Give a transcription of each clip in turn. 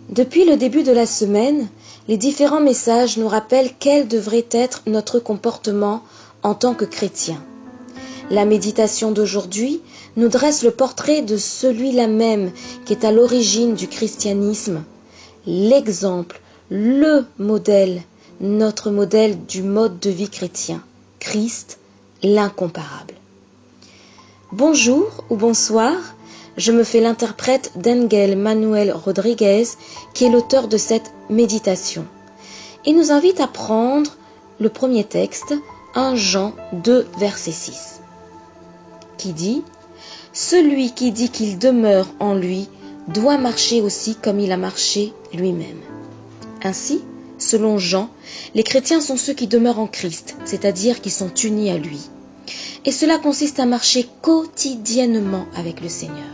Depuis le début de la semaine, les différents messages nous rappellent quel devrait être notre comportement en tant que chrétien. La méditation d'aujourd'hui nous dresse le portrait de celui-là même qui est à l'origine du christianisme, l'exemple, le modèle, notre modèle du mode de vie chrétien, Christ, l'incomparable. Bonjour ou bonsoir, je me fais l'interprète d'Engel Manuel Rodriguez, qui est l'auteur de cette méditation. Il nous invite à prendre le premier texte, 1 Jean 2, verset 6, qui dit « Celui qui dit qu'il demeure en lui doit marcher aussi comme il a marché lui-même. » Ainsi, selon Jean, les chrétiens sont ceux qui demeurent en Christ, c'est-à-dire qui sont unis à lui. Et cela consiste à marcher quotidiennement avec le Seigneur.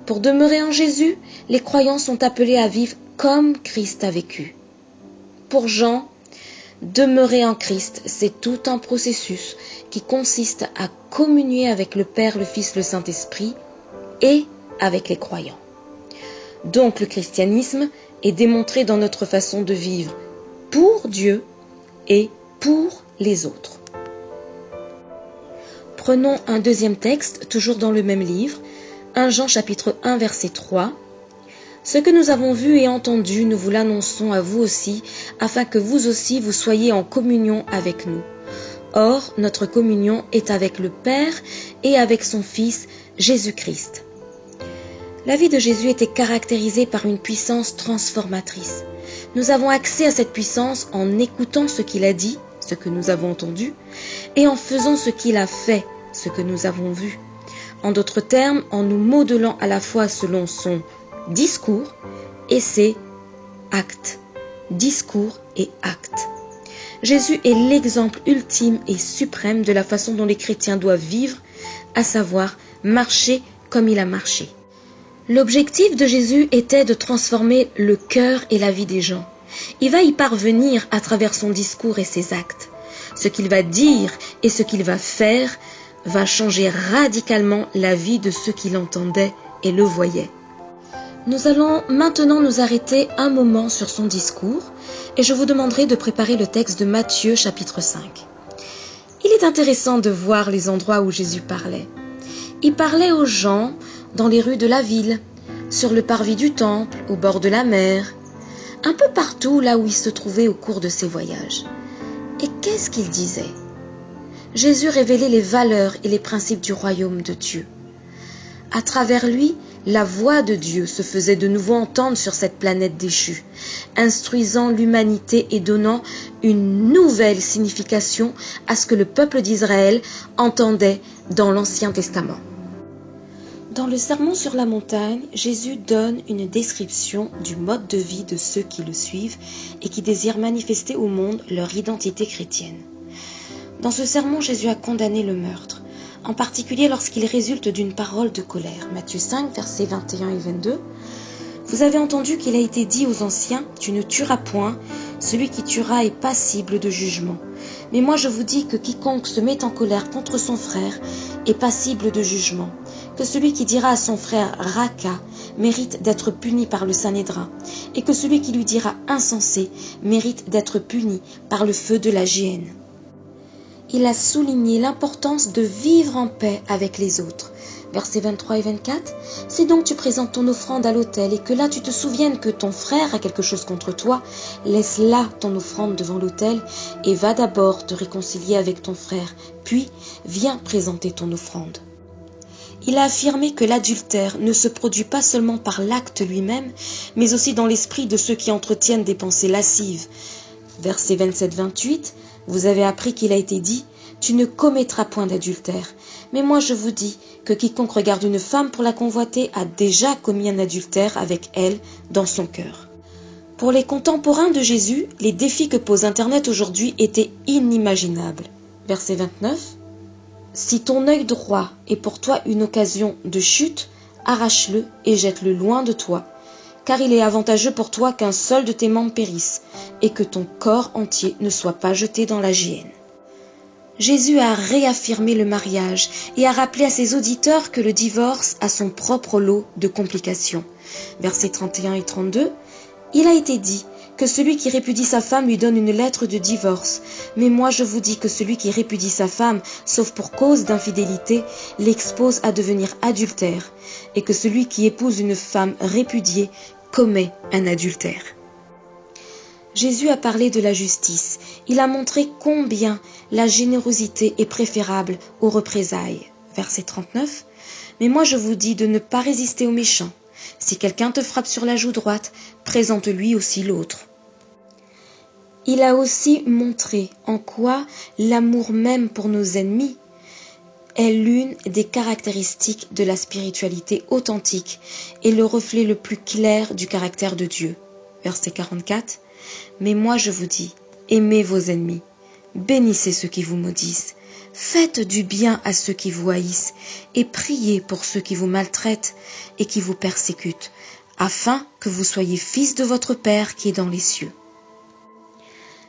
Pour demeurer en Jésus, les croyants sont appelés à vivre comme Christ a vécu. Pour Jean, demeurer en Christ, c'est tout un processus qui consiste à communier avec le Père, le Fils, le Saint-Esprit et avec les croyants. Donc le christianisme est démontré dans notre façon de vivre pour Dieu et pour les autres. Prenons un deuxième texte, toujours dans le même livre, 1 Jean chapitre 1 verset 3. « Ce que nous avons vu et entendu, nous vous l'annonçons à vous aussi, afin que vous aussi vous soyez en communion avec nous. Or, notre communion est avec le Père et avec son Fils, Jésus-Christ. » La vie de Jésus était caractérisée par une puissance transformatrice. Nous avons accès à cette puissance en écoutant ce qu'il a dit, ce que nous avons entendu, et en faisant ce qu'il a fait, ce que nous avons vu. En d'autres termes, en nous modelant à la fois selon son discours et ses actes. Discours et actes. Jésus est l'exemple ultime et suprême de la façon dont les chrétiens doivent vivre, à savoir marcher comme il a marché. L'objectif de Jésus était de transformer le cœur et la vie des gens. Il va y parvenir à travers son discours et ses actes. Ce qu'il va dire et ce qu'il va faire va changer radicalement la vie de ceux qui l'entendaient et le voyaient. Nous allons maintenant nous arrêter un moment sur son discours et je vous demanderai de préparer le texte de Matthieu chapitre 5. Il est intéressant de voir les endroits où Jésus parlait. Il parlait aux gens dans les rues de la ville, sur le parvis du temple, au bord de la mer, un peu partout là où il se trouvait au cours de ses voyages. Et qu'est-ce qu'il disait ? Jésus révélait les valeurs et les principes du royaume de Dieu. À travers lui, la voix de Dieu se faisait de nouveau entendre sur cette planète déchue, instruisant l'humanité et donnant une nouvelle signification à ce que le peuple d'Israël entendait dans l'Ancien Testament. Dans le Sermon sur la montagne, Jésus donne une description du mode de vie de ceux qui le suivent et qui désirent manifester au monde leur identité chrétienne. Dans ce sermon, Jésus a condamné le meurtre, en particulier lorsqu'il résulte d'une parole de colère. Matthieu 5, versets 21 et 22. « Vous avez entendu qu'il a été dit aux anciens, tu ne tueras point, celui qui tuera est passible de jugement. Mais moi je vous dis que quiconque se met en colère contre son frère est passible de jugement. Que celui qui dira à son frère « Raka » mérite d'être puni par le Sanhédrin, et que celui qui lui dira « Insensé » mérite d'être puni par le feu de la géhenne. Il a souligné l'importance de vivre en paix avec les autres. Versets 23 et 24. « Si donc tu présentes ton offrande à l'autel et que là tu te souviennes que ton frère a quelque chose contre toi, laisse là ton offrande devant l'autel et va d'abord te réconcilier avec ton frère, puis viens présenter ton offrande. » Il a affirmé que l'adultère ne se produit pas seulement par l'acte lui-même, mais aussi dans l'esprit de ceux qui entretiennent des pensées lascives. Versets 27-28, vous avez appris qu'il a été dit « Tu ne commettras point d'adultère. Mais moi je vous dis que quiconque regarde une femme pour la convoiter a déjà commis un adultère avec elle dans son cœur. » Pour les contemporains de Jésus, les défis que pose Internet aujourd'hui étaient inimaginables. Verset 29. Si ton œil droit est pour toi une occasion de chute, arrache-le et jette-le loin de toi, car il est avantageux pour toi qu'un seul de tes membres périsse et que ton corps entier ne soit pas jeté dans la géhenne. Jésus a réaffirmé le mariage et a rappelé à ses auditeurs que le divorce a son propre lot de complications. versets 31 et 32, il a été dit que celui qui répudie sa femme lui donne une lettre de divorce. Mais moi je vous dis que celui qui répudie sa femme, sauf pour cause d'infidélité, l'expose à devenir adultère, et que celui qui épouse une femme répudiée commet un adultère. Jésus a parlé de la justice. Il a montré combien la générosité est préférable aux représailles. Verset 39. Mais moi je vous dis de ne pas résister aux méchants. Si quelqu'un te frappe sur la joue droite, présente-lui aussi l'autre. Il a aussi montré en quoi l'amour même pour nos ennemis est l'une des caractéristiques de la spiritualité authentique et le reflet le plus clair du caractère de Dieu. Verset 44. Mais moi je vous dis, aimez vos ennemis, bénissez ceux qui vous maudissent, faites du bien à ceux qui vous haïssent et priez pour ceux qui vous maltraitent et qui vous persécutent, afin que vous soyez fils de votre Père qui est dans les cieux.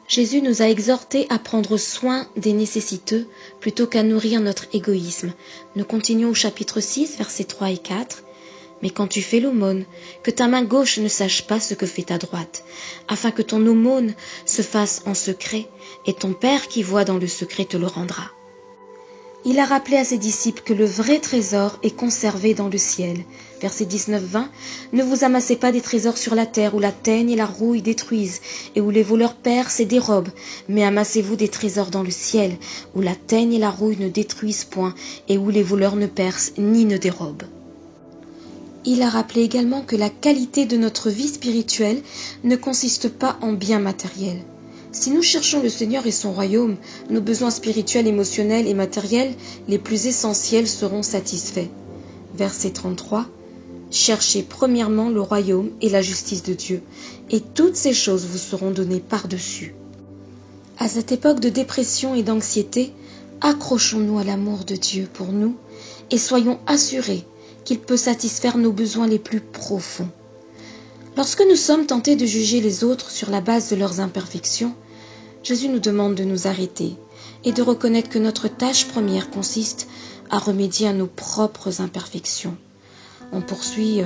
Jésus nous a exhortés à prendre soin des nécessiteux plutôt qu'à nourrir notre égoïsme. Nous continuons au chapitre 6, versets 3 et 4. Mais quand tu fais l'aumône, que ta main gauche ne sache pas ce que fait ta droite, afin que ton aumône se fasse en secret, et ton Père qui voit dans le secret te le rendra. Il a rappelé à ses disciples que le vrai trésor est conservé dans le ciel. Versets 19-20. Ne vous amassez pas des trésors sur la terre où la teigne et la rouille détruisent et où les voleurs percent et dérobent, mais amassez-vous des trésors dans le ciel où la teigne et la rouille ne détruisent point et où les voleurs ne percent ni ne dérobent. Il a rappelé également que la qualité de notre vie spirituelle ne consiste pas en biens matériels. Si nous cherchons le Seigneur et son royaume, nos besoins spirituels, émotionnels et matériels les plus essentiels seront satisfaits. Verset 33. Cherchez premièrement le royaume et la justice de Dieu, et toutes ces choses vous seront données par-dessus. À cette époque de dépression et d'anxiété, accrochons-nous à l'amour de Dieu pour nous et soyons assurés qu'il peut satisfaire nos besoins les plus profonds. Lorsque nous sommes tentés de juger les autres sur la base de leurs imperfections, Jésus nous demande de nous arrêter et de reconnaître que notre tâche première consiste à remédier à nos propres imperfections. On poursuit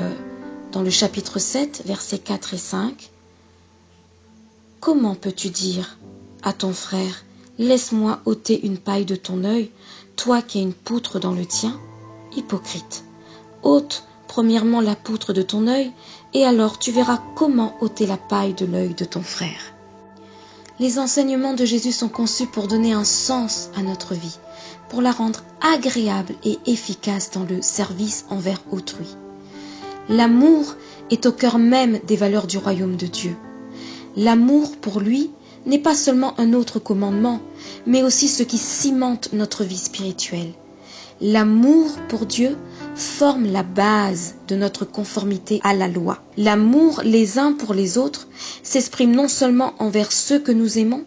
dans le chapitre 7, versets 4 et 5. « Comment peux-tu dire à ton frère, laisse-moi ôter une paille de ton œil, toi qui as une poutre dans le tien, hypocrite. Ôte premièrement la poutre de ton œil, et alors tu verras comment ôter la paille de l'œil de ton frère. » Les enseignements de Jésus sont conçus pour donner un sens à notre vie, pour la rendre agréable et efficace dans le service envers autrui. L'amour est au cœur même des valeurs du royaume de Dieu. L'amour pour lui n'est pas seulement un autre commandement, mais aussi ce qui cimente notre vie spirituelle. L'amour pour Dieu forme la base de notre conformité à la loi. L'amour les uns pour les autres s'exprime non seulement envers ceux que nous aimons,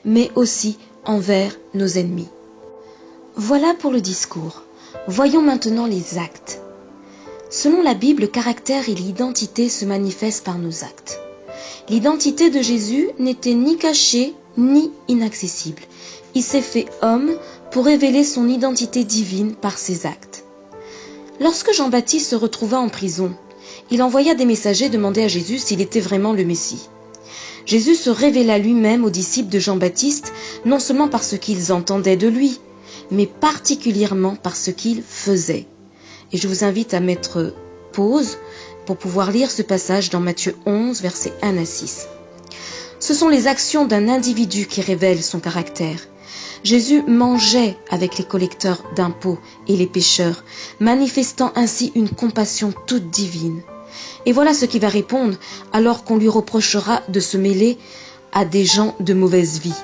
mais aussi envers nos ennemis. Voilà pour le discours. Voyons maintenant les actes. Selon la Bible, le caractère et l'identité se manifestent par nos actes. L'identité de Jésus n'était ni cachée ni inaccessible. Il s'est fait homme pour révéler son identité divine par ses actes. Lorsque Jean-Baptiste se retrouva en prison, il envoya des messagers demander à Jésus s'il était vraiment le Messie. Jésus se révéla lui-même aux disciples de Jean-Baptiste, non seulement par ce qu'ils entendaient de lui, mais particulièrement par ce qu'il faisait. Et je vous invite à mettre pause pour pouvoir lire ce passage dans Matthieu 11, versets 1 à 6. Ce sont les actions d'un individu qui révèlent son caractère. Jésus mangeait avec les collecteurs d'impôts et les pécheurs, manifestant ainsi une compassion toute divine. Et voilà ce qu'il va répondre alors qu'on lui reprochera de se mêler à des gens de mauvaise vie.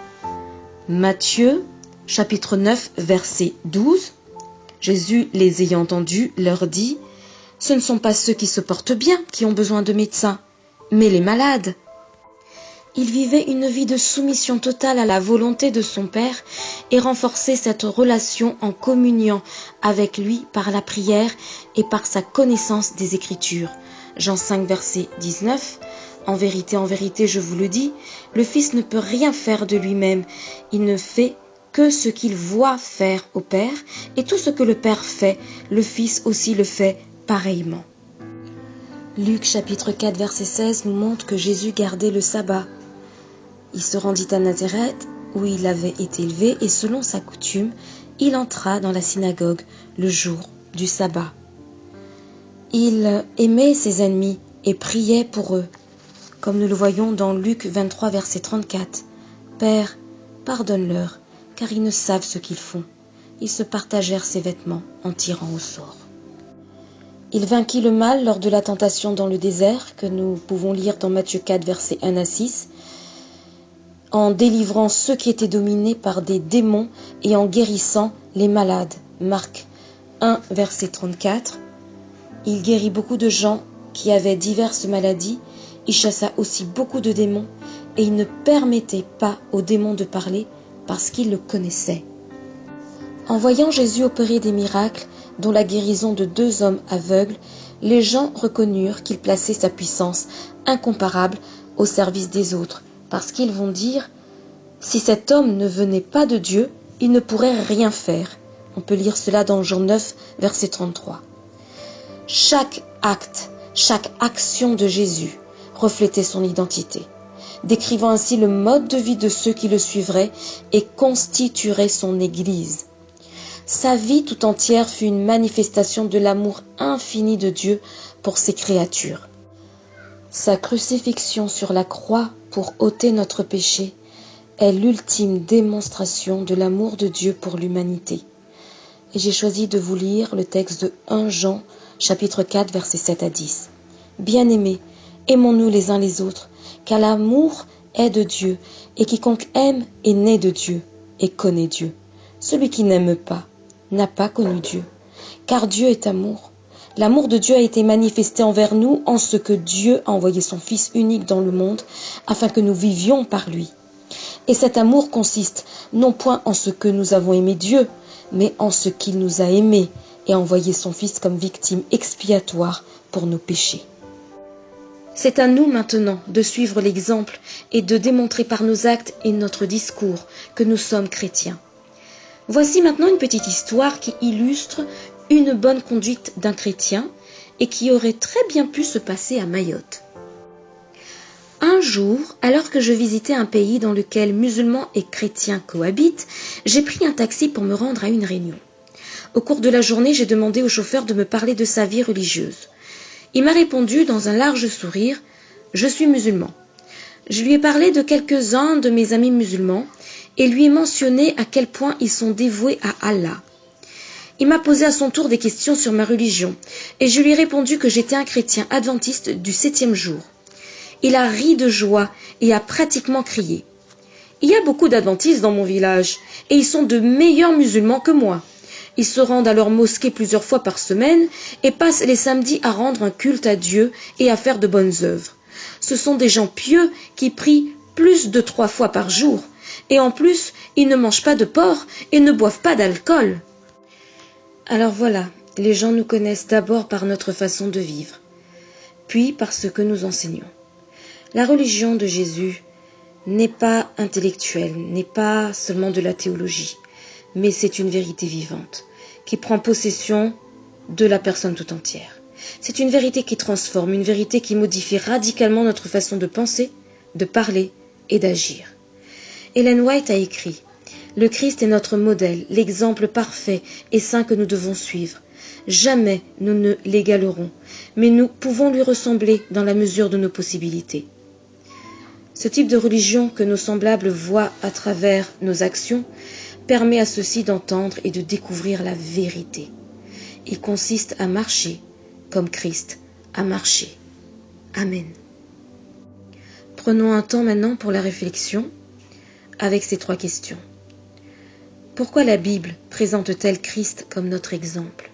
Matthieu, chapitre 9, verset 12. Jésus, les ayant entendus, leur dit « Ce ne sont pas ceux qui se portent bien qui ont besoin de médecins, mais les malades. » Il vivait une vie de soumission totale à la volonté de son Père et renforçait cette relation en communiant avec lui par la prière et par sa connaissance des Écritures. Jean 5, verset 19. En vérité, je vous le dis, le Fils ne peut rien faire de lui-même. Il ne fait que ce qu'il voit faire au Père, et tout ce que le Père fait, le Fils aussi le fait pareillement. Luc chapitre 4 verset 16 nous montre que Jésus gardait le sabbat. Il se rendit à Nazareth où il avait été élevé et selon sa coutume, il entra dans la synagogue le jour du sabbat. Il aimait ses ennemis et priait pour eux, comme nous le voyons dans Luc 23 verset 34. Père, pardonne-leur, car ils ne savent ce qu'ils font. Ils se partagèrent ses vêtements en tirant au sort. Il vainquit le mal lors de la tentation dans le désert, que nous pouvons lire dans Matthieu 4, versets 1 à 6, en délivrant ceux qui étaient dominés par des démons et en guérissant les malades. Marc 1, verset 34. Il guérit beaucoup de gens qui avaient diverses maladies. Il chassa aussi beaucoup de démons et il ne permettait pas aux démons de parler parce qu'il le connaissait. En voyant Jésus opérer des miracles, dont la guérison de 2 hommes aveugles, les gens reconnurent qu'il plaçait sa puissance incomparable au service des autres, parce qu'ils vont dire « Si cet homme ne venait pas de Dieu, il ne pourrait rien faire ». On peut lire cela dans Jean 9, verset 33. Chaque acte, chaque action de Jésus reflétait son identité, décrivant ainsi le mode de vie de ceux qui le suivraient et constitueraient son Église. Sa vie tout entière fut une manifestation de l'amour infini de Dieu pour ses créatures. Sa crucifixion sur la croix pour ôter notre péché est l'ultime démonstration de l'amour de Dieu pour l'humanité. Et j'ai choisi de vous lire le texte de 1 Jean, chapitre 4, versets 7 à 10. Bien-aimés, aimons-nous les uns les autres, car l'amour est de Dieu, et quiconque aime est né de Dieu et connaît Dieu. Celui qui n'aime pas n'a pas connu Dieu, car Dieu est amour. L'amour de Dieu a été manifesté envers nous en ce que Dieu a envoyé son Fils unique dans le monde, afin que nous vivions par lui. Et cet amour consiste non point en ce que nous avons aimé Dieu, mais en ce qu'il nous a aimés et a envoyé son Fils comme victime expiatoire pour nos péchés. C'est à nous maintenant de suivre l'exemple et de démontrer par nos actes et notre discours que nous sommes chrétiens. Voici maintenant une petite histoire qui illustre une bonne conduite d'un chrétien et qui aurait très bien pu se passer à Mayotte. Un jour, alors que je visitais un pays dans lequel musulmans et chrétiens cohabitent, j'ai pris un taxi pour me rendre à une réunion. Au cours de la journée, j'ai demandé au chauffeur de me parler de sa vie religieuse. Il m'a répondu dans un large sourire « Je suis musulman ». Je lui ai parlé de quelques-uns de mes amis musulmans et lui ai mentionné à quel point ils sont dévoués à Allah. Il m'a posé à son tour des questions sur ma religion et je lui ai répondu que j'étais un chrétien adventiste du 7e jour. Il a ri de joie et a pratiquement crié. Il y a beaucoup d'adventistes dans mon village et ils sont de meilleurs musulmans que moi. Ils se rendent à leur mosquée plusieurs fois par semaine et passent les samedis à rendre un culte à Dieu et à faire de bonnes œuvres. Ce sont des gens pieux qui prient plus de 3 fois par jour. Et en plus, ils ne mangent pas de porc et ne boivent pas d'alcool. Alors voilà, les gens nous connaissent d'abord par notre façon de vivre, puis par ce que nous enseignons. La religion de Jésus n'est pas intellectuelle, n'est pas seulement de la théologie, mais c'est une vérité vivante, qui prend possession de la personne tout entière. C'est une vérité qui transforme, une vérité qui modifie radicalement notre façon de penser, de parler et d'agir. Ellen White a écrit « Le Christ est notre modèle, l'exemple parfait et saint que nous devons suivre. Jamais nous ne l'égalerons, mais nous pouvons lui ressembler dans la mesure de nos possibilités. » Ce type de religion que nos semblables voient à travers nos actions permet à ceux-ci d'entendre et de découvrir la vérité. Il consiste à marcher comme Christ a marché. Amen. Prenons un temps maintenant pour la réflexion avec ces 3 questions. Pourquoi la Bible présente-t-elle Christ comme notre exemple?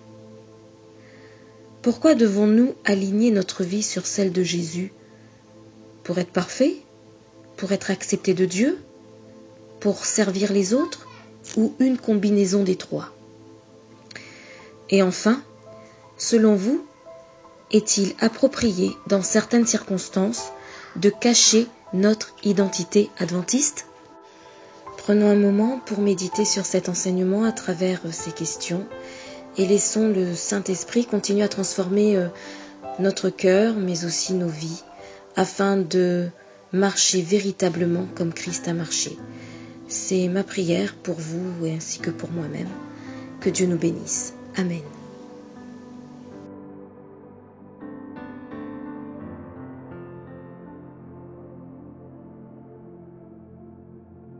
Pourquoi devons-nous aligner notre vie sur celle de Jésus? Pour être parfait? Pour être accepté de Dieu? Pour servir les autres? Ou une combinaison des 3? Et enfin, selon vous, est-il approprié dans certaines circonstances de cacher notre identité adventiste? Prenons un moment pour méditer sur cet enseignement à travers ces questions et laissons le Saint-Esprit continuer à transformer notre cœur, mais aussi nos vies, afin de marcher véritablement comme Christ a marché. C'est ma prière pour vous ainsi que pour moi-même. Que Dieu nous bénisse. Amen.